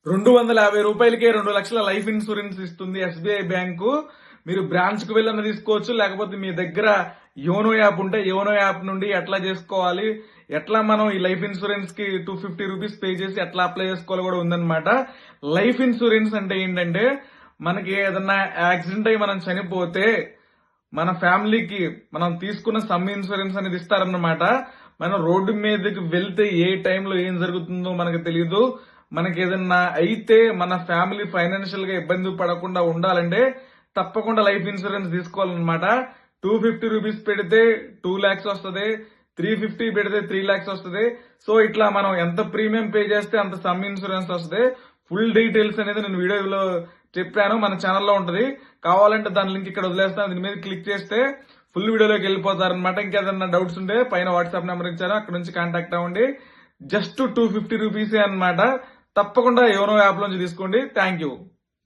రూ. 250కే 2,00,000 life insurance ఇస్తుంది SBI bank. మీరు బ్రాంచ్ కు వెళ్ళిన తీసుకోవచ్చు, లేకపోతే మీ దగ్గర యోనో యాప్ ఉంటే యోనో యాప్ నుండి ఎట్లా చేసుకోవాలి, ఎట్లా మనం ఈ లైఫ్ ఇన్సూరెన్స్ కి రూ. 250 పే చేసి ఎట్లా అప్లై చేసుకోవాలి కూడా ఉందన్నమాట. లైఫ్ ఇన్సూరెన్స్ అంటే ఏంటంటే మనకి ఏదన్నా యాక్సిడెంట్ అయ్యి మనం చనిపోతే మన ఫ్యామిలీకి మనం తీసుకున్న సమ్ ఇన్సూరెన్స్ అనేది ఇస్తారన్నమాట. మనం రోడ్డు మీదకి వెళ్తే ఏ టైంలో ఏం జరుగుతుందో మనకు తెలియదు. మనకి ఏదన్నా అయితే మన ఫ్యామిలీ ఫైనాన్షియల్ గా ఇబ్బంది పడకుండా ఉండాలంటే తప్పకుండా లైఫ్ ఇన్సూరెన్స్ తీసుకోవాలన్నమాట. రూ. 250 పెడితే 2 lakhs వస్తుంది, 350 పెడితే 3 lakhs వస్తుంది. సో ఇట్లా మనం ఎంత ప్రీమియం పే చేస్తే అంత సమ్ ఇన్సూరెన్స్ వస్తుంది. ఫుల్ డీటెయిల్స్ అనేది నేను వీడియోలో చెప్పాను, మన ఛానల్లో ఉంటది. కావాలంటే దాని లింక్ ఇక్కడ వదిలేస్తాను, దీని మీద క్లిక్ చేస్తే ఫుల్ వీడియోలోకి వెళ్ళిపోతారనమాట. ఇంకేదన్నా డౌట్స్ ఉంటే పైన వాట్సాప్ నెంబర్ ఇచ్చాను, అక్కడ నుంచి కాంటాక్ట్ అవ్వండి. జస్ట్ రూ. 250 అన్నమాట. తప్పకుండా యోనో యాప్ లోంచి తీసుకోండి. Thank you.